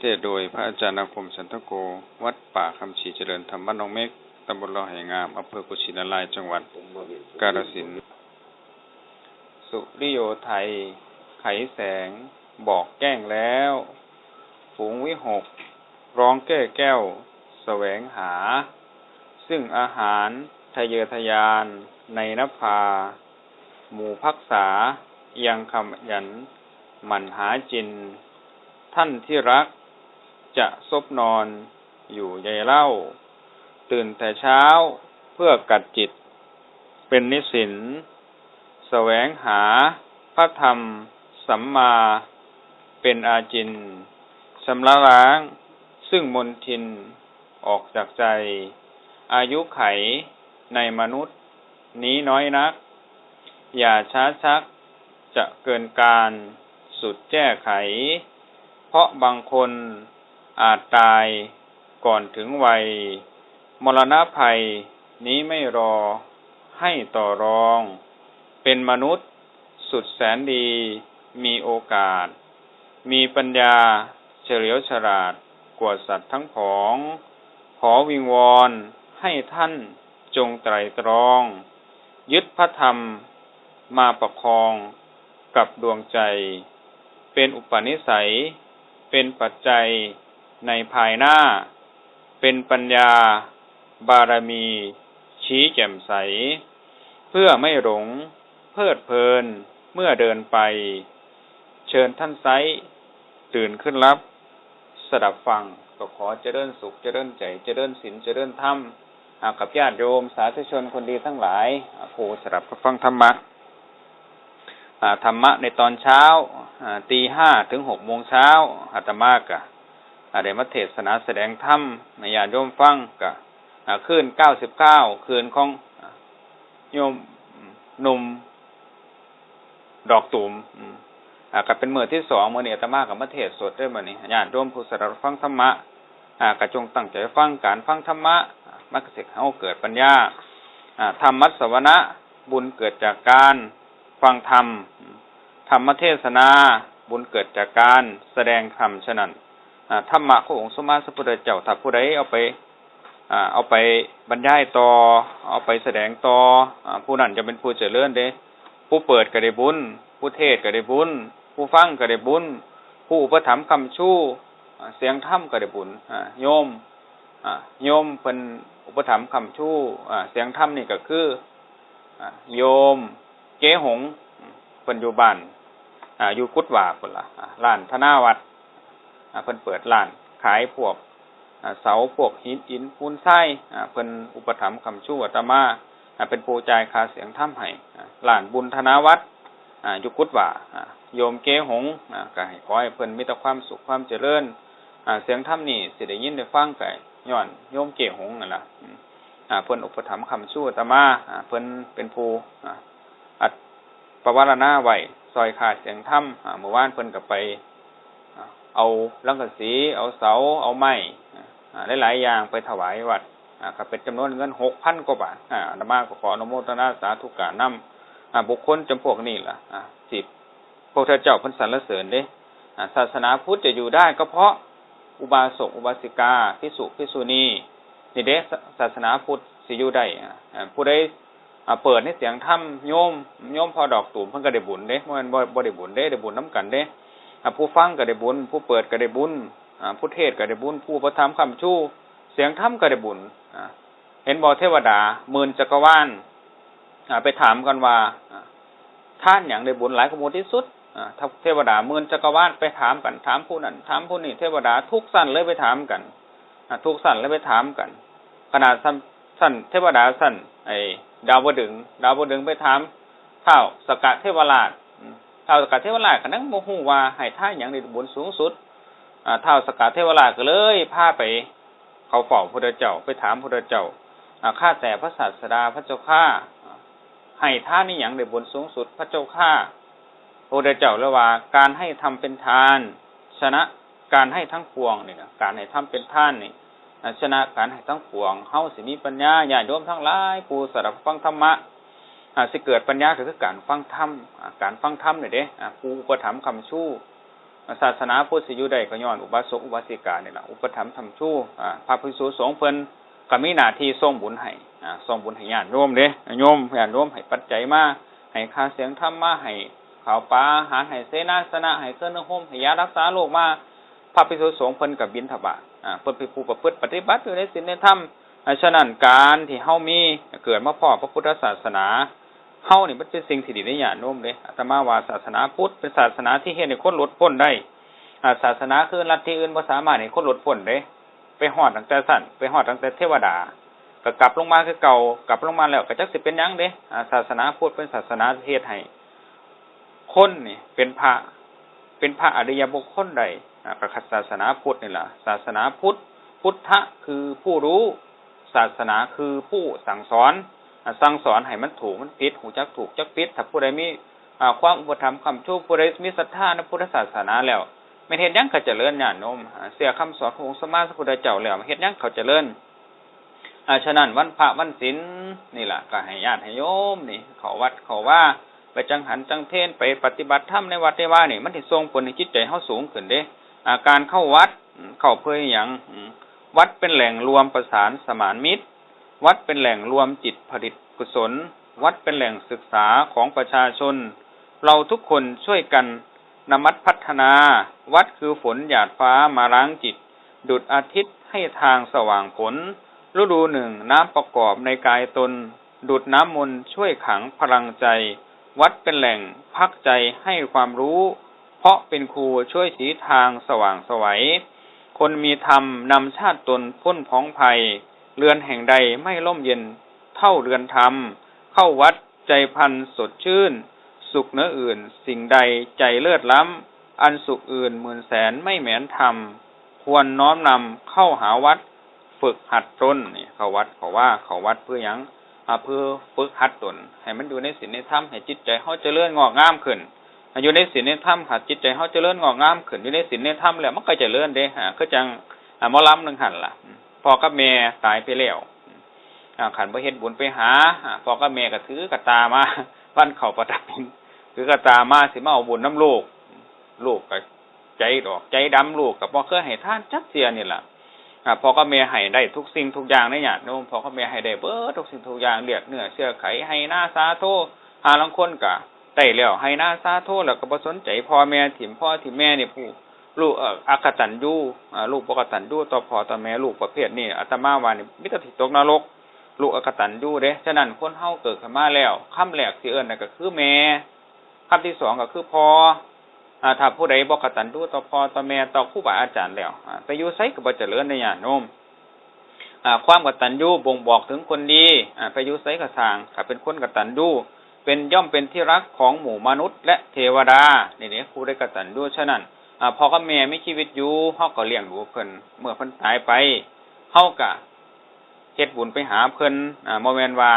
ทศโดยพระอาจารย์อาคมสันทโกวัดป่าคำศรีเจริญธรรมบ้านหนองเม็กตำบลรอไหงามอำเภอกุชินารายจังหวัดกาฬสินธุ์สุริโยไทยไขแสงบอกแก้งแล้วฝูงวิหกร้องแก้แก้วแสวงหาซึ่งอาหารทะเยอทะยานในนภาหมู่พักษายังคำยันหมั่นหาจินท่านที่รักจะซบนอนอยู่ใยเล่าตื่นแต่เช้าเพื่อกัดจิตเป็นนิสินแสวงหาพระธรรมสัมมาเป็นอาจินชำระล้างซึ่งมลทินออกจากใจอายุไขในมนุษย์นี้น้อยนักอย่าช้าชักจะเกินการสุดแก้ไขเพราะบางคนอาจตายก่อนถึงวัยมรณะภัยนี้ไม่รอให้ต่อรองเป็นมนุษย์สุดแสนดีมีโอกาสมีปัญญาเฉลียวฉลาดกว่าสัตว์ทั้งผองขอวิงวอนให้ท่านจงไตร่ตรองยึดพระธรรมมาประคองกับดวงใจเป็นอุปนิสัยเป็นปัจจัยในภายหน้าเป็นปัญญาบารมีชี้แจ่มใสเพื่อไม่หลงเพลิดเพลินเมื่อเดินไปเชิญท่านไซตื่นขึ้นรับสดับฟังก็ขอเจริญสุขเจริญใจเจริญศีลเจริญธรรมกับญาติโยมสาธุชนคนดีทั้งหลายผู้สดับฟังธรรมะธรรมะในตอนเช้าตี 5 ถึง 6 โมงเช้าอาตมากะได้มาเทศนาแสดงธรรมในญาติโยมฟังกะคืน99คืนของโยมหนุ่มดอกตูมก็เป็นมื้อที่2มื้อนี้อาตมาก็มาเทศสดด้วยมื้อนี้ญาติโยมผู้สดับฟังธรรมะก็จงตั้งใจฟังการฟังธรรมะมันก็สิเฮาเกิดปัญญาธรรมัสสวนะบุญเกิดจากการฟังธรรมธรรมเทศนาบุญเกิดจากการแสดงธรรมฉะนั้นธรรมะขององค์สมมาสัมพุทธเจ้าถ้าผู้ใดเอาไปบรรยายต่อเอาไปแสดงต่อผู้นั้นจะเป็นผู้เจริญเด้ผู้เปิดก็ได้บุญผู้เทศก็ได้บุญผู้ฟังก็ได้บุญผู้อุปถัมภ์คำชูเสียงธรรมก็ได้บุญโยมเพิ่นอุปถัมภ์คำชูเสียงธรรมนี่ก็คือโยมเก๋หงเพิ่นอยู่บ้านอยู่กุดว่าพุ่นล่ะร้านธนาวัดเพิ่นเปิดร้านขายพวกเสาพวกหินปูนทรายเพิ่นอุปถัมภ์คำชูอาตมาเป็นผู้จ่ายค่าเสียงธรรมให้ร้านบุญธนาวัดอยู่กุดว่าโยมเก๋หงก็ให้ขอให้เพิ่นมีแต่ความสุขความเจริญเสียงธรรมนี่สิได้ยินได้ฟังก็ย้อนโยมเก๋หงนั่นล่ะเพิ่นอุปถัมภ์คำชูอาตมาเพิ่นเป็นผู้ประวารณาไว้ซอยขาดเสียงธรรมเมื่อวานเพิ่นก็ไปเอาสังกะสีเอาเสาเอาไม้หลายๆอย่างไปถวายวัดก็เป็นจำนวนเงิน 6,000 กว่าบาทอาตมาก็ขออนุโมทนาสาธุการนำบุคคลจำพวกนี้ล่ะสิพระพุทธเจ้าเพิ่นสรรเสริญเด้ศาสนาพุทธจะอยู่ได้ก็เพราะอุบาสกอุบาสิกาภิกษุภิกษุณีนี่เด้ศาสนาพุทธสิอยู่ได้ผู้ใดเปิดในเสียงธรรมโยมพอดอกตูมเพิ่นก็ได้บุญเด้บ่แม่นบ่ได้บุญเด้ได้บุญนำกันเด้ผู้ฟังก็ได้บุญผู้เปิดก็ได้บุญผู้เทศก็ได้บุญผู้ประทับคำชูเสียงธรรมก็ได้บุญเห็นบ่เทวดาหมื่นจักรวาลไปถามกันว่าท่านหยังได้บุญหลายกว่าหมู่ที่สุดเทวดาหมื่นจักรวาลไปถามกันถามผู้นั้นถามผู้นี้เทวดาทุกสั้นเลยไปถามกันทุกสั้นเลยไปถามกันขนาดสั้นเทวดาสั้นไอ้ดาวดึงไปถามท้าวสกเทวราชท้าวสกเทวราชก็นั่งบ่ฮู้ว่าให้ท่านหยังได้บุญสูงสุดท้าวสกเทวราชก็เลยพาไปเข้าเฝ้าพระพุทธเจ้าไปถามพระพุทธเจ้าข้าแต่พระศาสดาพระเจ้าข้าให้ท่านนี่หยังได้บุญสูงสุดพระเจ้าข้าพระพุทธเจ้าเลยว่าการให้ทำเป็นทานชนะการให้ทั้งปวงนี่นะการให้ทำเป็นทานนี่ชนะการให้ทั้งปวงเฮาสิมีปัญญาญาติโยมทั้งหลายผู้สดับฟังธรรมะสิเกิดปัญญาก็คือการฟังธรรมนี่เด้ผู้อุปถัมภ์คำชู ศาสนาพุทธสิอยู่ได้ก็ย้อนอุบาสกอุบาสิกานี่ล่ะอุปถัมภ์ธรรมชูพระภิกษุสงฆ์เพิ่นก็มีหน้าที่ส่งบุญให้ส่งบุญให้ญาติโยมเด้โยมญาติโยมให้ปัจจัยมาให้ค่าเสียงธรรมมาให้ข้าวปลาอาหารให้เสนาสนะให้เครื่องนึ่งห่มให้ยารักษาโรคมาพระภิกษุสงฆ์เพิ่นก็บิณฑบาตเพิ่นเป็นผู้ประพฤติปฏิบัติอยู่ในศีลในธรรมฉะนั้นการที่เฮามีเกิดมาพ้อพระพุทธศาสนาเฮานี่มันเป็นสิ่งที่ดีในญาติโยมเด้อาตมาว่าศาสนาพุทธเป็นศาสนาที่เฮ็ดให้คนหลุดพ้นได้ศาสนาคือลัทธิอื่นบ่สามารถให้คนหลุดพ้นได้ไปฮอดตั้งแต่สั่นไปฮอดตั้งแต่เทวดาก็กลับลงมาคือเก่ากลับลงมาแล้วก็จักสิเป็นหยังเด้ศาสนาพุทธเป็นศาสนาที่เฮ็ดให้คนนี่เป็นพระอริยบุคคลใดก็ศาสนาพุทธนี่ล่ะศาสนาพุทธะคือผู้รู้ศาสนาคือผู้สั่งสอนให้มันถูกมันผิดหูจักถูกจักผิดถ้าผู้ใดมีความอุปถัมภ์คำชูผู้ใดมีศรัทธาในพุทธศาสนาแล้วแม่นเฮ็ดหยังก็เจริญญาติโยมเชื่อคำสอนขององค์สมมาสัมพุทธเจ้าแล้วเฮ็ดหยังเขาเจริญฉะนั้นวันพระวันศีลนี่ล่ะก็ให้ญาติให้โยมนี่เข้าวัดเข้าว่าไปจังหันจังเทศไปปฏิบัติธรรมในวัดในว่านี่มันสิส่งผลให้จิตใจเฮาสูงขึ้นเด้การเข้าวัดเข้าเพื่อหยังวัดเป็นแหล่งรวมประสานสมานมิตรวัดเป็นแหล่งรวมจิตผลิตกุศลวัดเป็นแหล่งศึกษาของประชาชนเราทุกคนช่วยกันนมัสพัฒนาวัดคือฝนหยาดฟ้ามาล้างจิตดุจอาทิตย์ให้ทางสว่างผลฤดูหนึ่งน้ำประกอบในกายตนดุจน้ำมนต์ช่วยขังพลังใจวัดเป็นแหล่งพักใจให้ความรู้เพราะเป็นครูช่วยชี้ทางสว่างไสวคนมีธรรมนำชาติตนพ้นพ้องภัยเรือนแห่งใดไม่ร่มเย็นเท่าเรือนธรรมเข้าวัดใจพันสดชื่นสุขเนื้ออื่นสิ่งใดใจเลิศล้ำอันสุขอื่นหมื่นแสนไม่แหมนธรรมควรน้อมนำเข้าหาวัดฝึกหัดตนนี่เข้าวัดเขาว่าเข้าวัดเพื่อหยังเพื่อฝึกหัดตนให้มันอยู่ในศีลในธรรมให้จิตใจเฮาเจริญงอกงามขึ้นอยู่ในศีลในธรรมหัดจิตใจเฮาเจริญงอกงามขึ้นอยู่ในศีลในธรรมแล้วมันก็เจริญเด้คือจังหมอลำนึงหั่นล่ะพ่อกับแม่ตายไปแล้วขันบ่เฮ็ดบุญไปหาพ่อกับแม่ก็ถือกระตามาวันเข้าประทับถือกระตามาสิมาเอาบุญน้ำลูกก็ใจดอกใจดำลูกก็บ่เคยให้ทานจักเที่ยนี่ล่ะพ่อกับแม่ให้ได้ทุกสิ่งทุกอย่างในญาติโยมพ่อกับแม่ให้ได้เบิดทุกสิ่งทุกอย่างเลือดเนื้อเชื้อไขให้หน้าสาโทหาลางคนก็ได้แล้วให้หน้าสาโทแล้วก็บ่สนใจพ่อแม่ถิ่มพ่อถิ่มแม่นี่ผู้ลูกอกตัญญูลูกบ่กตัญญูต่อพ่อต่อแม่ลูกประเภทนี้อาตมาว่านี่มีแต่สิตกนรกลูกอกตัญญูเด้ฉะนั้นคนเฮาเกิดขึ้นมาแล้วคำแรกสิเอิ้นนั่นก็คือแม่คำที่สองก็คือพ่อถ้าผู้ใดบ่กตัญญูต่อพ่อต่อแม่ต่อครูบาอาจารย์แล้วไปอยู่ไสก็บ่เจริญในญาติโยมความกตัญญูบ่งบอกถึงคนดีไปอยู่ไสก็สร้างถ้าเป็นคนกตัญญูเป็นย่อมเป็นที่รักของหมู่มนุษย์และเทวดานี่ผู้ใดกตัญญูฉะนั้นพ่อกับแม่มีชีวิตอยู่เฮาก็เลี้ยงดูเพิ่นเมื่อเพิ่นตายไปเฮาก็เฮ็ดบุญไปหาเพิ่นบ่แม่นว่า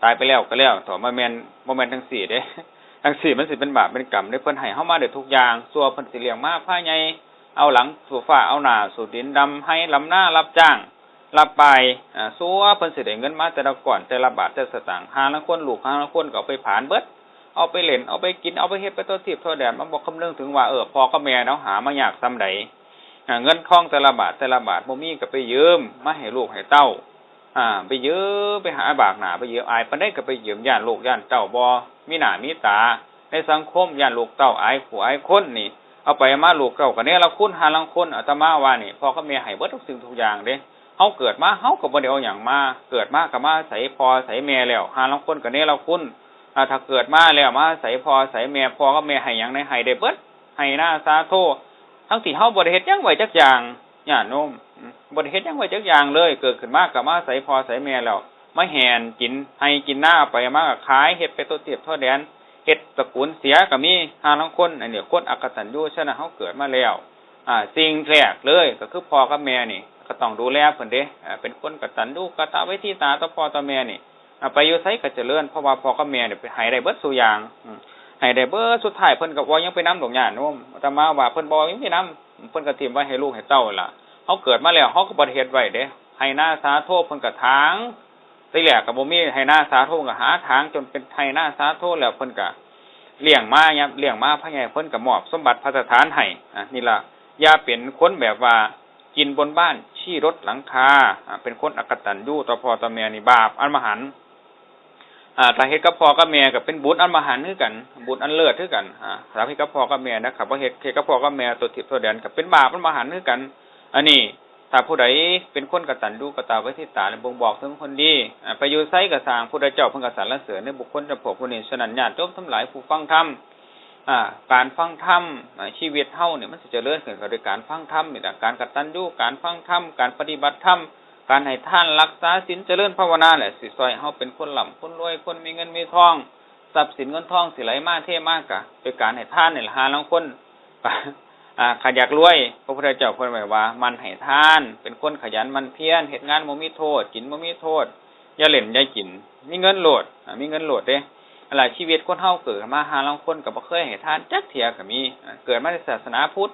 ตายไปแล้วก็แล้วต่อบ่แม่นจังซี่เด้จังซี่มันสิเป็นบาปเป็นกรรมเด้เพิ่นให้เฮามาได้ทุกอย่างซัวเพิ่นสิเลี้ยงมาพาใหญ่เอาหลังสู่ฟ้าเอาหน้าสู่ดินดำให้ลำหน้ารับจ้างรับไปซัวเพิ่นสิได้เงินมาแต่ละก้อนแต่ละบาทแต่ละสตางค์หาลางคนลูกหาลางคนก็เอาไปผลาญเบิดเอาไปเล่นเอาไปกินเอาไปเฮ็ดไปตัวทิพย์ตัวแดนมันบ่คำนึงถึงว่าพ่อกับแม่เนาะหามายากซำใดเงินทองแต่ละบาทบ่มีก็ไปยืมมาให้ลูกให้เต้าไปยืมไปหาบากหน้าไปยืมอายปานใดก็ไปยืมญาติลูกญาติเต้าบ่มีหน้ามีตาในสังคมญาติลูกเต้าอายผู้อายคนนี่เอาไปมาลูกเต้าก็เนี่ยละคุณหาลังคนอาตมาว่านี่พ่อกับแม่ให้เบิดทุกสิ่งทุกอย่างเด้เฮาเกิดมาเฮาก็บ่ได้เอาหยังมาเกิดมาก็มาใส่พ่อใส่แม่แล้วหาลังคนก็เนี่ยละคุณถ้าเกิดมาแล้วมาใส่พ่อใส่แม่พ่อกับแม่ให้หยังในให้ได้เบิดให้หน้าสาโททั้งที่เฮาบ่ได้เฮ็ดหยังไว้จักอย่างญาติโยมบ่ได้เฮ็ดหยังไว้จักอย่างเลยเกิดขึ้นมาก็มาใส่พ่อใส่แม่แล้วมาแห่นกินให้กินหน้าไปมาก็ขายเฮ็ดไปตัวเทียบตัวแดนเฮ็ดตระกูลเสียก็มีหาลังคนอันนี้คนอกตัญญูฉะนั้นเฮาเกิดมาแล้วสิ่งแรกเลยก็คือพ่อกับแม่นี่ก็ต้องดูแลเพิ่นเด้เป็นคนกตัญญูกตเวทีตาต่อพ่อต่อแม่นี่ไปอยู่ไสก็เจริญเพราะว่าพ่อกับแม่นี่ไปให้ได้เบิดซุอย่างให้ได้เบิดสุดท้ายเพิ่นก็บ่ยังไปนำดอกญาติโยมอาตมาว่าเพิ่นบ่ยังไปนำเพิ่นก็ทิ่มไว้ให้ลูกให้เต้าล่ะเฮาเกิดมาแล้วเฮาก็บ่ได้เฮ็ดไว้เด้ให้หน้าสาโทเพิ่นก็ถางทีแรกก็บ่มีให้หน้าสาโทก็หาถางจนเป็นให้หน้าสาโทแล้วเพิ่นก็ เลี้ยงมาเนี่ยเลี้ยงมาพระใหญ่เพิ่นก็มอบสมบัติพระสถานให้นี่ล่ะอย่าเป็นคนแบบว่ากินบนบ้านชี้รถหลังคาเป็นคนอกตัญญูต่อพ่อต่อแม่นี่บาปอันมหันต์ถ้าเฮ็ดกับพ่อกับแม่ก็เป็นบุญอันมหันต์คือกันบุญอันเลิศคือกันถ้าเฮ็ดกับพ่อกับแม่นะครับบ่เฮ็ดกับพ่อกับแม่ตัวทิพย์ตัวแดนก็เป็นบาปอันมหันต์คือกันอันนี้ถ้าผู้ใดเป็นคนกตัญญูกตเวทิตาบ่งบอกถึงคนดีไปอยู่ไสก็สร้างพุทธเจ้าเพิ่นก็สรรเสริญในบุคคลเฉพาะผู้นี้ฉะนั้นญาติโยมทั้งหลายผู้ฟังธรรมการฟังธรรมชีวิตเฮาเนี่ยมันสิเจริญขึ้นก็ด้วยการฟังธรรมนี่แหละการกตัญญูการฟังธรรมการปฏิบัติธรรมการให้ทานรักษาศีลเจริญภาวนาแหละสิซอยเฮาเป็นคนร่ำคนรวยคนมีเงินมีทองทรัพย์สินเงินทองสิไหลมาเทมากะด้วยการให้ทานนี่ล่ะหาลางคนขยันรวยพระพุทธเจ้าเพิ่นไว้ว่ามันให้ทานเป็นคนขยันมันเพียรเฮ็ดงานบ่มีโทษกินบ่มีโทษอย่าเล่นอย่ากินมีเงินโหลดมีเงินโหลดเด้หลายชีวิตคนเฮาเกิดมาหาลางคนก็บ่เคยให้ทานจักเที่ยก็มีเกิดมาในศาสนาพุทธ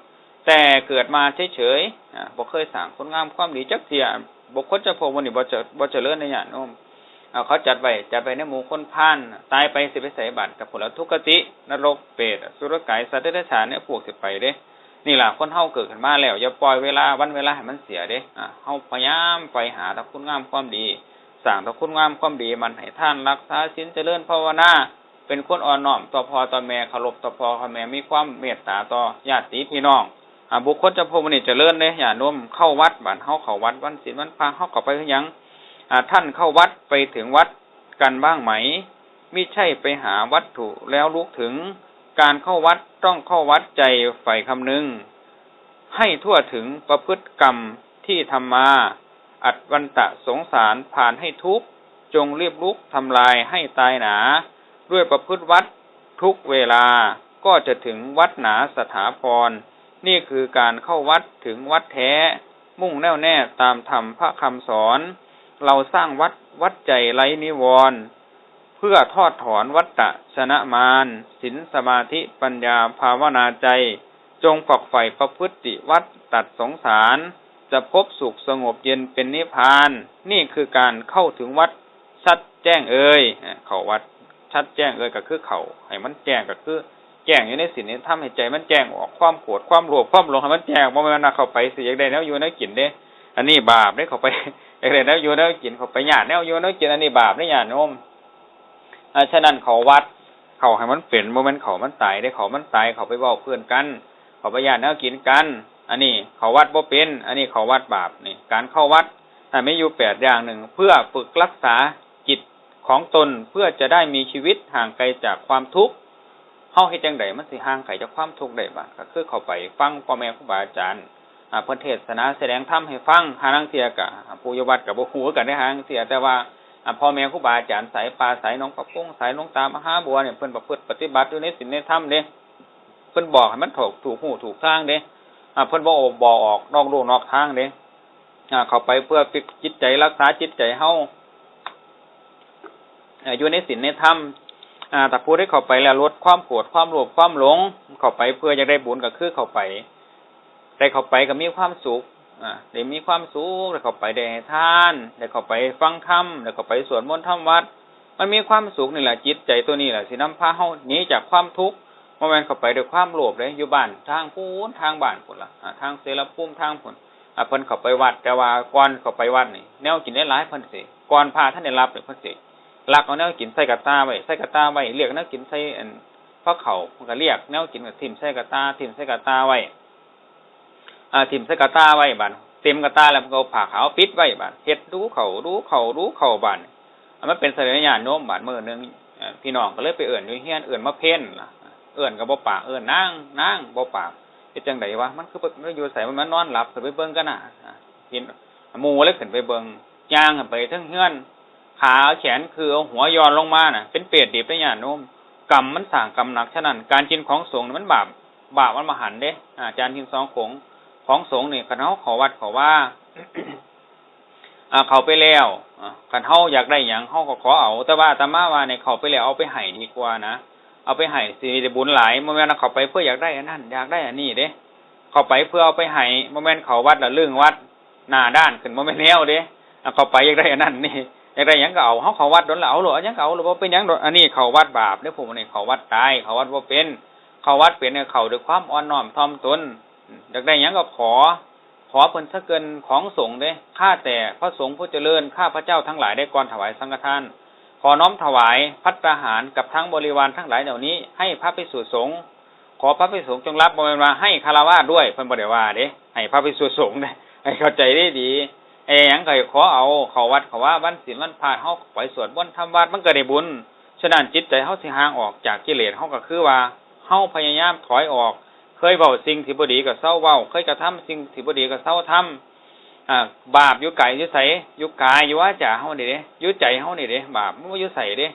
แต่เกิดมาเฉยๆบ่เคยสร้างคุณงามความดีจักเที่ยบุคคลเฉพาะวันนี้บ่เจริญในญาติโยมเขาจัดไว้ในหมู่คนพาลตายไปสิไปใส่บาตรกับผลทุกขตินรกเปรตอสุรกายสัตว์เดรัจฉานเนี่ยพวกสิไปเด้นี่ล่ะคนเฮาเกิดขึ้นมาแล้วอย่าปล่อยเวลาวันเวลาให้มันเสียเด้เฮาพยายามไปหาแต่คุณงามความดีสร้างแต่คุณงามความดีมันให้ท่านรักษาศีลเจริญภาวนาเป็นคนอ่อนน้อมต่อพ่อต่อแม่เคารพต่อพ่อต่อแม่มีความเมตตาต่อญาติพี่น้องบุคคลเฉพาะวันนี้เจริญเด้ญาติโยมเข้าวัดบ้านเฮาเข้าวัดวันศีลวันพระเฮาก็ไปคือหยังท่านเข้าวัดไปถึงวัดกันบ้างไหมมิใช่ไปหาวัตถุแล้วลุกถึงการเข้าวัดต้องเข้าวัดใจใฝ่คำนึงให้ทั่วถึงประพฤติกรรมที่ทำมาอัดวันตะสงสารผ่านให้ทุกจงรีบลุกทำลายให้ตายหนาด้วยประพฤติวัดทุกเวลาก็จะถึงวัดหนาสถาพรนี่คือการเข้าวัดถึงวัดแท้มุ่งแน่วแน่ตามธรรมพระคำสอนเราสร้างวัดใจไร้นิวรณ์เพื่อทอดถอนวัฏฏะชนะมารศีลสมาธิปัญญาภาวนาใจจงฝักใฝ่ประพฤติวัดตัดสงสารจะพบสุขสงบเย็นเป็นนิพพานนี่คือการเข้าถึงวัดชัดแจ้งเข้าวัดชัดแจ้งก็คือเข้าให้มันแจ้งก็คือแจ้งอยู่ในศีลนี่ทำให้ใจมันแจ้งออกความโกรธความโลภความหลงให้มันแจ้งบ่แม่นเข้าไปสิอยากได้แนวอยู่แนวกินเด้อันนี้บาปเด้เข้าไปอยากได้แนวอยู่แนวกินเข้าไปญาติแนวอยู่แนวกินอันนี้บาปเด้ญาติโยมฉะนั้นเข้าวัดเข้าให้มันเป็นบ่แม่นเข้ามันตายได้เข้ามันตายเข้าไปเว้าเพื่อนกันเข้าไปญาติแนวกินกันอันนี้เข้าวัดบ่เป็นอันนี้เข้าวัดบาปนี่การเข้าวัดมีอยู่8อย่างหนึ่งเพื่อฝึกรักษาจิตของตนเพื่อจะได้มีชีวิตห่างไกลจากความทุกข์เฮาเฮ็ดจังได๋มันสิห่างไกลจากความทุกข์ได้บ่ก็คือเข้าไปฟังพ่อแม่ครูบาอาจารย์เพิ่นเทศนาแสดงธรรมให้ฟังหาลางเที่ยก็ผู้อยู่วัดก็บ่ฮู้กันได้หาลางเที่ยแต่ว่าพ่อแม่ครูบาอาจารย์สายป่าสายหนองปะพงสายหลวงตามหาบัวเนี่ยเพิ่นประพฤติปฏิบัติอยู่ในศีลในธรรมเด้เพิ่นบอกให้มันถูกหูถูกทางเด้เพิ่นบ่ออกนอกลู่นอกทางเด้เข้าไปเพื่อฝึกจิตใจรักษาจิตใจเฮาอยู่ในศีลในธรรมถ้าผู้ได้เข้าไปแล้วลดความโกรธความโลภความหลงเข้าไปเพื่อจะได้บุญก็คือเข้าไปได้เข้าไปก็มีความสุขได้มีความสุขได้เข้าไปได้ให้ทานได้เข้าไปฟังธรรมได้เข้าไปสวดมนต์ทำวัดมันมีความสุขนี่แหละจิตใจตัวนี้แหละสินำพาเฮาหนีจากความทุกข์บ่แม่นเข้าไปด้วยความโลภเลยอยู่บ้านทางพูนทางบ้านพุ่นล่ะทางเสรภูมิทางพุ่นเพิ่นเข้าไปวัดแต่ว่าก่อนเข้าไปวัดนี่แนวกินได้หลายเพิ่นสิก่อนพาท่านได้รับเพิ่นสิลักเอาแนวกินใส่กระตาไว้เรียกแนวกินใส่พระเขามันก็เรียกแนวกินก็ทิ่มใส่กระตาทิ่มใส่กระตาไว้ทิ่มใส่กระตาไว้บัดเต็มกระตาแล้วมันก็เอาผ้าขาวปิดไว้บัดเฮ็ดดูเข้าบัดมันเป็นสัญญาณโน้มบัดมื้อนึงพี่น้องก็เลยไปเอิ้นอยู่เฮียนเอิ้นมาเพ่นล่ะเอิ้นก็บ่ปากเอิ้นนางบ่ปากเฮ็ดจังไดวะมันคือมันอยู่ไสมันนอนหลับขึ้นไปเบิ่งกันน่ะกินหมู่เลยขึ้นไปเบิ่งย่างไปถึงเฮือนขาแขนคือเอาหัวย้อนลงมาน่ะเป็นเปรตดิบได้ญาติโยมกรรมมันสร้างกรรมหนักฉะนั้นการกินของสงฆ์มันบาปมันมหันต์เด้อาจารย์กินของสงฆ์นี่คันเฮาขอวัดขอว่า เข้าไปแล้วคันเฮาอยากได้หยังเฮาก็ขอเอาแต่ว่าอาตมาว่าเนี่ยเข้าไปแล้วเอาไปให้ดีกว่านะเอาไปให้สิได้บุญหลายบ่แม่นเข้าไปเพื่ออยากได้อันนั้นอยากได้อันนี้เด้เข้าไปเพื่อเอาไปให้บ่แม่นเข้าวัดแล้วเรื่องวัดหน้าด้านขึ้นบ่แม่นแนวเด้เข้าไปอยากได้อันนั้นนี่ อยากได้หยังก็เอาเฮาเข้าวัดโดนแล้วเอาหรอหยังก็เอาหรือบ่เป็นหยังดอกอันนี้เข้าวัดบาปเด้อผมนี่เข้าวัดตายเข้าวัดบ่เป็นเข้าวัดเป็นเนี่ยเข้าด้วยความอ่อนน้อมถ่อมตนอยากได้หยังก็ขอเพิ่นซะเกินของสงฆ์เด้ข้าแต่พระสงฆ์ผู้เจริญข้าพระเจ้าทั้งหลายได้ก่อนถวายสังฆทานขอน้อมถวายภัตตาหารกับทั้งบริวารทั้งหลายเหล่านี้ให้พระภิกษุสงฆ์ขอพระภิกษุสงฆ์จงรับบ่แม่นว่าให้คฤหัสถ์ด้วยเพิ่นบ่ได้ว่าเด้ให้พระภิกษุสงฆ์เด้ให้เข้าใจได้ดีหยังก็ขอเอาเข้าวัดเข้าว่าวันศีลวันพระเฮาไปสวดมนต์ทำวัดมันก็ได้บุญฉะนั้นจิตใจเฮาสิห่างออกจากกิเลสเฮาก็คือว่าเฮาพยายามถอยออกเคยเว้าสิ่งที่บ่ดีก็เซาเว้าเคยกระทำสิ่งที่บ่ดีก็เซาทำบาปอยู่ไกลอยู่ไสอยู่กายอยู่วาจาเฮานี่เด้อยู่ใจเฮานี่เด้บาปมันบ่อยู่ไสเด้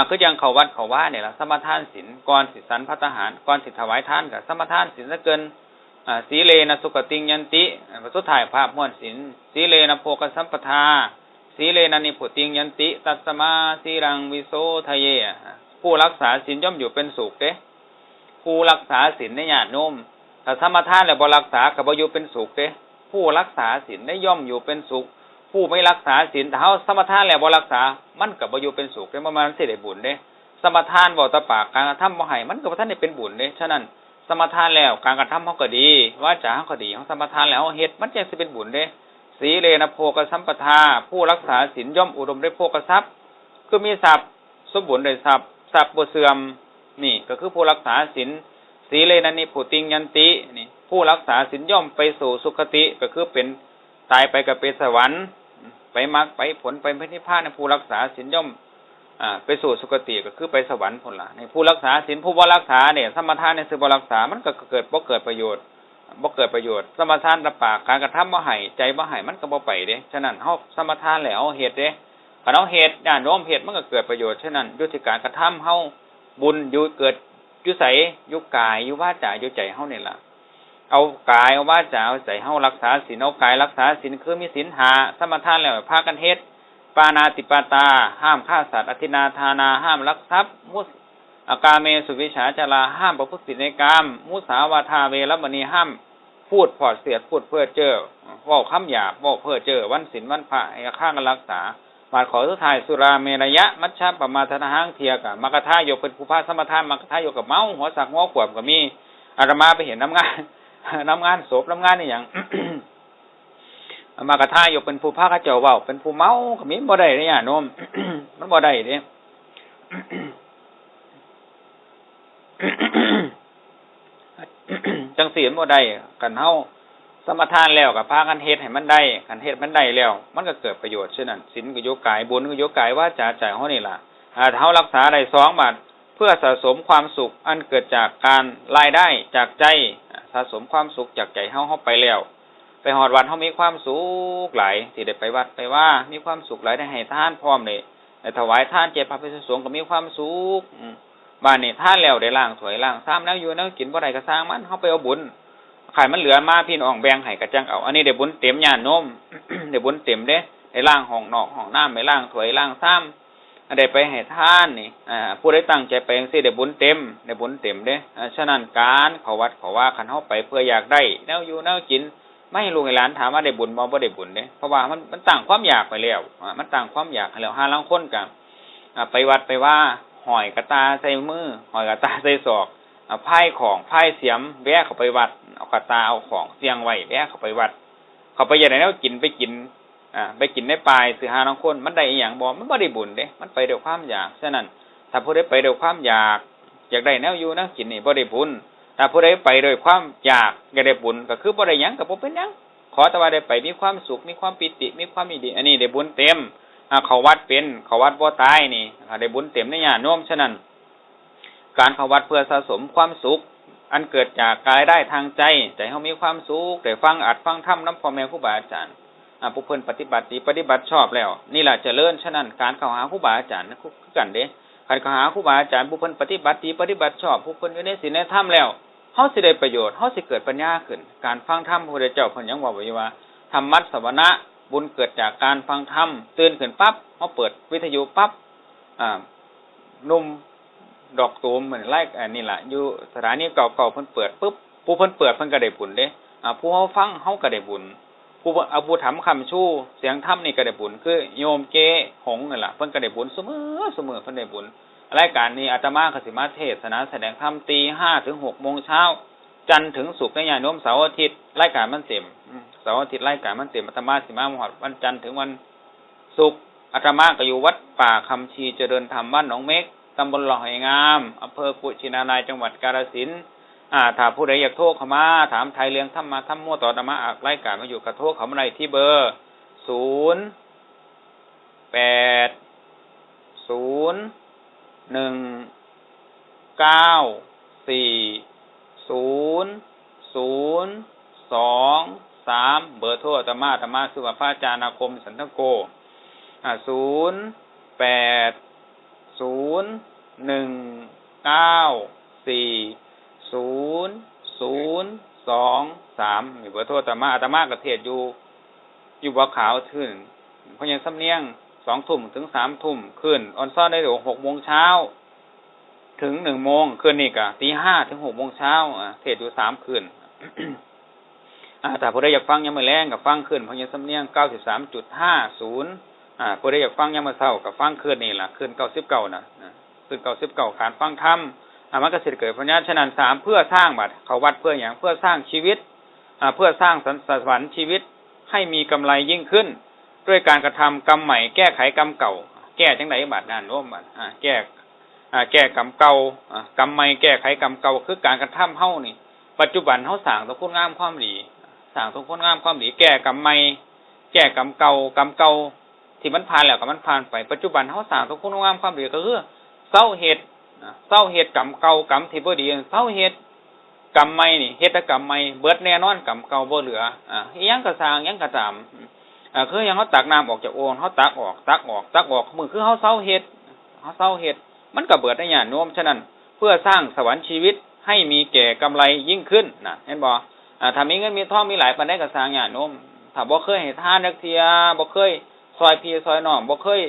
คือจังเข้าวัดเข้าว่าเนี่ยล่ะสมทานศีลก่อนสิสันภัตตาหารก่อนสิถวายทานก็สมทานศีลซะเกินสีเลนะสุขติงยันติสุดท้ายภาพม่วนศีลสีเลนะโภคสัมปทาสีเลนะนิพุติงยันติตัสสมาสีรังวิโสทะเยผู้รักษาศีลย่อมอยู่เป็นสุขเด้ผู้รักษาศีลในญาติโยมถ้าสมทานแล้วบ่รักษาก็บ่อยู่เป็นสุขเด้ผู้รักษาศีลได้ย่อมอยู่เป็นสุขผู้ไม่รักษาศีลถ้าเฮาสมทานแล้วบ่รักษามันก็บ่อยู่เป็นสุขเด้มันสิได้บุญเด้สมทานเว้าแตะปากการกระทำบ่ให้มันก็บ่ทันได้เป็นบุญเด้ฉะนั้นสมทานแล้วการกระทำเฮาก็ดีวาจาเฮาก็ดีเฮาสมทานแล้วเฮาเฮ็ดมันจังสิเป็นบุญเด้สีเลนะโภคสัมปทาผู้รักษาศีลย่อมอุดมด้วยโภคทรัพย์คือมีทรัพย์สมบูรณ์ด้วยทรัพย์บ่เสื่อมนี่ก็คือผู้รักษาศีลสีเลนะนิพุติงยันตินี่ผู้รักษาศีลย่อมไปสู่สุคติก็คือเป็นตายไปก็เป็นสวรรค์ไปมรรคไปผลไปพระนิพพานผู้รักษาศีลย่อมไปสู่สุคติก็คือไปสวรรค์พุ่นล่ะในผู้รักษาศีลผู้บ่รักษาเนี่ยสมทานเนี่ยสิบ่รักษามันก็เกิดบ่เกิดประโยชน์สมทานรับปากการกระทำบ่ให้ใจบ่ให้มันก็บ่ไปเด้ฉะนั้นเฮาสมทานแล้วเฮ็ดเด้คันเฮาเฮ็ดญาติโยมเฮ็ดมันก็เกิดประโยชน์ฉะนั้นอยู่ที่การกระทำเฮาบุญอยู่เกิดอยู่ไสอยู่กายอยู่วาจาอยู่ใจเฮานี่ล่ะเอากายเอาวาจาเอาใจเฮารักษาศีลเอากายรักษาศีลคือมีศีล5สมทานแล้วพากันเฮ็ดปานาติปาตาห้ามฆ่าสัตว์อธินาทานาห้ามลักทรัพย์มุสกาเมสุวิชาจาราห้ามประพฤติผิดในกามมุสาวาทาเวรมณีห้ามพูดพอดเสียดพูดเพ้อเจ้อเว้าคำหยาบเว้าเพ้อเจ้อวันศีลวันพระให้ข้ากันรักษาบาดขอสุดท้ายสุราเมรยะมัชฌะปมาทนาหังเทียกะมกทายกเป็นผู้พาสมทานมกทายกกับเมาหัวสักหัวขวบก็มีอาตมาไปเห็นน้ำงานศพน้ำงานนี่หยังมากระทายกเป็นผู้พาเขาเจ้าเว้าเป็นผู้เมาก็มีบ่ได้เด้ญาติโยม มันบ่ได้เด้ จังซี่มันบ่ได้กันเฮาสมทานแล้วก็พากันเฮ็ดให้มันได้คันเฮ็ดมันได้แล้วมันก็เกิดประโยชน์ฉะนั้นศีลก็อยู่กายบุญก็อยู่กายวาจาใจเฮานี่ล่ะถ้าเฮารักษาได้2บาทเพื่อสะสมความสุขอันเกิดจากการรายได้จากใจสะสมความสุขจากใจเฮาไปแล้วไปฮอดวัดเฮามีความสุขหลายที่ได้ไปวัดไปว่ามีความสุขหลายได้ให้ทานพร้อมนี่ได้ถวายทานแก่พระภิกษุสงฆ์ก็มีความสุขบ้านนี่ทานแล้วได้ล้างถ้วยล้างชามแล้วอยู่แล้วกินบ่ได้ก็สร้างมันเฮาไปเอาบุญขายมันเหลือมาพี่น้องแบ่งให้ก็จังเอาอันนี้ได้บุญเต็มญาติโยม ได้บุญเต็มเด้ได้ล้างห้องนอกห้องน้ำได้ล้างถ้วยล้างชามได้ไปให้ทานนี่ผู้ใดตั้งใจไปจังซี่ได้บุญเต็มเด้ฉะนั้นการเข้าวัดเข้าว่าคันเฮาไปเพื่ออยากได้แนวอยู่แนวกินไม่ให้ลูกให้หลานถามว่าได้บุญบ่ได้บุญเด้เพราะว่ามันตั้งความอยากไปแล้วมันตั้งความอยากให้แล้วหาลางคนก็ไปวัดไปว่าห้อยกระตาใส่มือห้อยกระตาใส่ศอกไพ่ของไพ่เสียมแวะเข้าไปวัดเอากระตาเอาของเสียงไว้แวะเข้าไปวัดเข้าไปอย่างไรแล้วกินไปกินในปลายสิหาลางคนมันได้อีหยังบ่มันบ่ได้บุญเด้มันไปด้วยความอยากฉะนั้นถ้าผู้ใดไปด้วยความอยากได้แนวอยู่แนวกินนี่บ่ได้บุญถ้าผู้ใดไปโดยความอยากได้บุญก็คือบ่ได้หยังก็บ่เป็นหยังขอแต่ว่าได้ไปมีความสุขมีความปิติมีความยินดีอันนี้ได้บุญเต็มเข้าวัดเป็นเข้าวัดบ่ตายนี่ได้บุญเต็มในญาติโยมฉะนั้นการเข้าวัดเพื่อสะสมความสุขอันเกิดจากกายได้ทางใจใจเฮามีความสุขได้ฟังอัดฟังธรรมนำพ่อแม่ครูบาอาจารย์ผู้เพิ่นปฏิบัติดีปฏิบัติชอบแล้วนี่ล่ะเจริญฉะนั้นการเข้าหาครูบาอาจารย์คือกันเด้การเข้าหาครูบาอาจารย์ผู้เพิ่นปฏิบัติดีปฏิบัติชอบผู้เพิ่นอยู่ในศีลในธรรมแล้วเฮาสิได้ประโยชน์เฮาสิเกิดปัญญาขึ้นการฟังธรรมพระพุทธเจ้าเพิ่นยังว่าไว้ว่าธรรมัสสวนะบุญเกิดจากการฟังธรรมตื่นขึ้นปั๊บเฮาเปิดวิทยุปั๊บนุ่มดอกตูมเหมือนไล่นี่ล่ะอยู่สถานีเก่าๆเพิ่นเปิดปึ๊บผู้เพิ่นเปิดเพิ่นก็ได้บุญเด้ผู้เฮาฟังเฮาก็ได้บุญผ ผู้ถามคำชู้เสียงธรรมนี่ก็ได้บุญคือโยมเก๋หงนั่นล่ะเพิ่นก็ได้บุญเสมอเพิ่นได้บุญรายการนี้อาตมาก็สิมาเทศนาแสดงธรรมตี 5 ถึง 6 โมงเช้าจันทร์ถึงศุกร์ในญาติโยมเสาร์อาทิตย์รายการมันเต็มเสาร์อาทิตย์รายการมันเต็มอาตมาสิมาฮอดวันจันทร์ถึงวันศุกร์อาตมาก็อยู่วัดป่าคำชีเจริญธรรมบ้านหนองเม็กตำบลหล่อหอยงามอำเภอกุชินารายจังหวัดกาฬสินธุ์ถ้าผู้ใดอยากโทรเข้ามาถามไทยเรื่องธรรมะธรรมมั่วต่ออาตมาอักรายการมาอยู่กับโทรเข้ามาได้ที่เบอร์0801940023เบอร์โทรอาตมาชื่อว่าพระอาจารย์อาคมสันทโก0801940023มีเบอร์โทรอาตมาก็เทศอยู่บ่อขาวขึ้นเพราะยังสำเนียง2 ทุ่มถึง 3 ทุ่มขึ้นออนซ่อนได้ถึง6 โมงเช้าถึง 1 โมงคืนนี้ก็ตี 5 ถึง 6 โมงเช้าเทศอยู่3 คืน ถ้าผู้ใดอยากฟังยามมื้อแลงก็ฟังคืนเพราะยังสำเนียง 93.50ผู้ใดอยากฟังยามมื้อเช้าก็ฟังคืนนี่ล่ะคืน99น่ะคืน99การฟังธรรมมันก็สิเกิดปัญญาฉะนั้น3เพื่อสร้างบัดเขาวัดเพื่อหยังเพื่อสร้างชีวิตเพื่อสร้างสวรรค์ชีวิตให้มีกำไรยิ่งขึ้นด้วยการกระทำกรรมใหม่แก้ไขกรรมเก่าแก้จังได๋บัดนั้นโน้มบัดแก้กรรมเก่ากรรมใหม่แก้ไขกรรมเก่าคือการกระทำเฮานี่ปัจจุบันเฮาสร้างแต่คุณงามความดีสร้างแต่คุณงามความดีแก้กรรมใหม่แก้กรรมเก่าที่มันผ่านแล้วก็มันผ่านไปปัจจุบันเฮาสร้างแต่คุณงามความดีก็คือเซาเฮ็ดกรรมเก่ากรรมที่บ่ดีเซาเฮ็ดกรรมใหม่นี่เฮ็ดแต่กรรมใหม่เบิดแน่นอนกรรมเก่าบ่เหลืออีหยังก็สร้างหยังก็ตามคืออย่างเฮาตักน้ำออกจากโอ่งเฮาตักออกมือคือเฮาเซาเฮ็ดมันก็เบิดได้ญาติโยมฉะนั้นเพื่อสร้างสวรรค์ชีวิตให้มีแก่กำไรยิ่งขึ้นน่ะเห็นบ่ถ้ามีเงินมีทองมีหลายปานใดก็สร้างญาติโยมถ้าบ่เคยให้ทานจักเที่ยบ่เคยซอยพี่ซอยน้องบ่เคย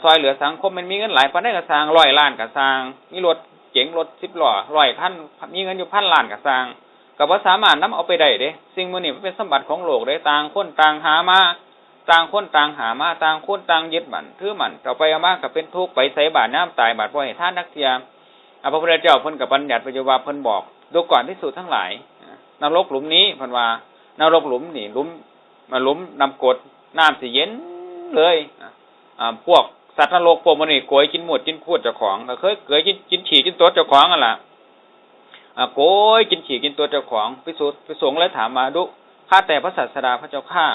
ซอยเหลือสังคมมันมีเงินหลายปานใดก็สร้าง100 ล้านก็สร้างมีรถเก๋งรถ10 ล้อ100 คันมีเงินอยู่1,000 ล้านก็สร้างก็บ่สามารถนำเอาไปได้เด้สิ่งมื้อนี้มันเป็นสมบัติของโลกเด้ต่างคนต่างหามาต่างคนต่างหามาต่างคนต่างยึดมั่นถือมั่นต่อไปเอามาก็เป็นทุกข์ไปใส่บาตรน้ำตายบาตรบ่ให้ทานนักเที่ยพระพุทธเจ้าเพิ่นก็บัญญัติไว้ว่าเพิ่นบอกดูก่อนภิกษุทั้งหลายนรกหลุมนี้เพิ่นว่านรกหลุมนี่หลุมน้ำกรดน้ำสิเย็นเลยพวกสัตว์นรกพวกมันนี่โกยกินหมดกินพูดเจ้าของก็เคยเกยกินฉี่กินตัวเจ้าของนั่นล่ะโกยกินฉี่กินตัวเจ้าของภิกษุเลยถามมาดูข้าแต่พระศาสดาพระเจ้าข้า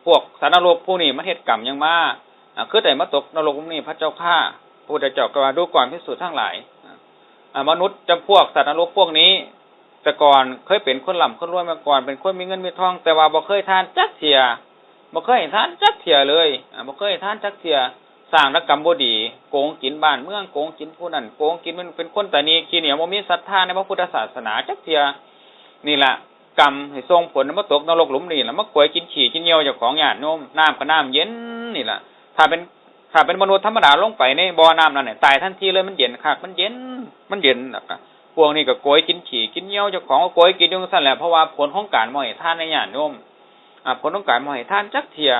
พวกสัตว์นรกพวกนี้มันเฮ็ดกรรมหยังมาคือแต่มาตกนรกพวกนี้พระเจ้าข้าพระพุทธเจ้าก็ว่าดูก่อนภิกษุทั้งหลายมนุษย์จำพวกสัตว์นรกพวกนี้แต่ก่อนเคยเป็นคนร่ำคนรวยมาก่อนเป็นคนมีเงินมีทองแต่ว่าบ่เคยทานจักเที่ยบ่เคยทานจักเที่ยเลยบ่เคยทานจักเที่ยสร้างกรรมบ่ดีโกงกินบ้านเมืองโกงกินผู้นั้นโกงกินมันเป็นคนตานีขี้เหนียวบ่มีศรัทธาในพระพุทธศาสนาจักเที่ยนี่ล่ะกรรมให้ส่งผลมาตกนรกหลุมนี่ล่ะมากวยกินฉี่กินเหยี่ยวเจ้าของญาติโยมน้ำก็น้ำเย็นนี่ล่ะถ้าเป็นมนุษย์ธรรมดาลงไปในบ่อน้ำนั่นน่ะตายทันทีเลยมันเย็นคักมันเย็นล่ะพวกนี้ก็โกยกินฉี่กินเหยี่ยวเจ้าของก็โกยกินอยู่ซั่นแหละเพราะว่าผลของการบ่ให้ทานในญาติโยมผลของการบ่ให้ทานจักเที่ย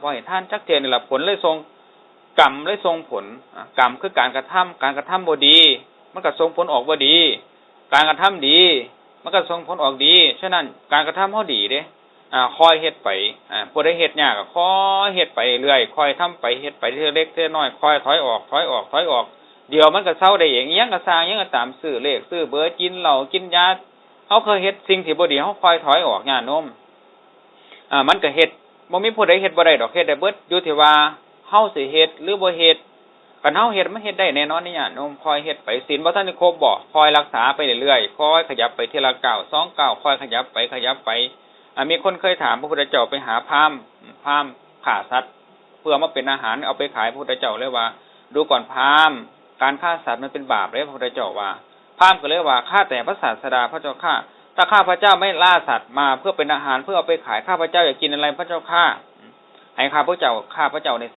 บ่ให้ทานจักเที่ยนี่ล่ะผลเลยส่งกรรมเลยส่งผลกรรมคือการกระทำบ่ดีมันก็ส่งผลออกบ่ดีการกระทำดีมันก็ส่งผลออกดีฉะนั้นการกระทำเฮาดีเด้คอยเฮ็ดไปผู้ใดเฮ็ดยากก็คอยเฮ็ดไปเรื่อยคอยทำไปเฮ็ดไปเทื่อเล็กเทื่อน้อยคอยถอยออกเดี๋ยวมันก็เซาได้เองอิหยังก็สร้างอิหยังก็ตามซื้อเลขซื้อเบอร์กินเหล้ากินยาเฮาเคยเฮ็ดสิ่งที่บ่ดีเฮาคอยถอยออกญาติโยมมันก็เฮ็ดบ่มีผู้ใดเฮ็ดบ่ได้ดอกเฮ็ดได้เบิดอยู่ที่ว่าเฮาสิเฮ็ดหรือบ่เฮ็ดคันเฮาเฮ็ดมันเฮ็ดได้แน่นอนนี่ญาติโยมคอยเฮ็ดไปศีลบ่ทันได้ครบบ่คอยรักษาไปเรื่อยๆคอยขยับไปทีละก้าว2ก้าวคอยขยับไปมีคนเคยถามพระพุทธเจ้าไปหาพราหมณ์ฆ่าสัตว์เพื่อมาเป็นอาหารเอาไปขายพระพุทธเจ้าเลยว่าดูก่อนพราหมณ์การฆ่าสัตว์มันเป็นบาปเลยพระพุทธเจ้าว่าพราหมณ์ก็เลยว่าข้าแต่พระศาสดาพระเจ้าข้าถ้าข้าพระเจ้าไม่ล่าสัตว์มาเพื่อเป็นอาหารเพื่อเอาไปขายข้าพระเจ้าอยากกินอะไรพระเจ้าข้าให้ข้าพระเจ้าใน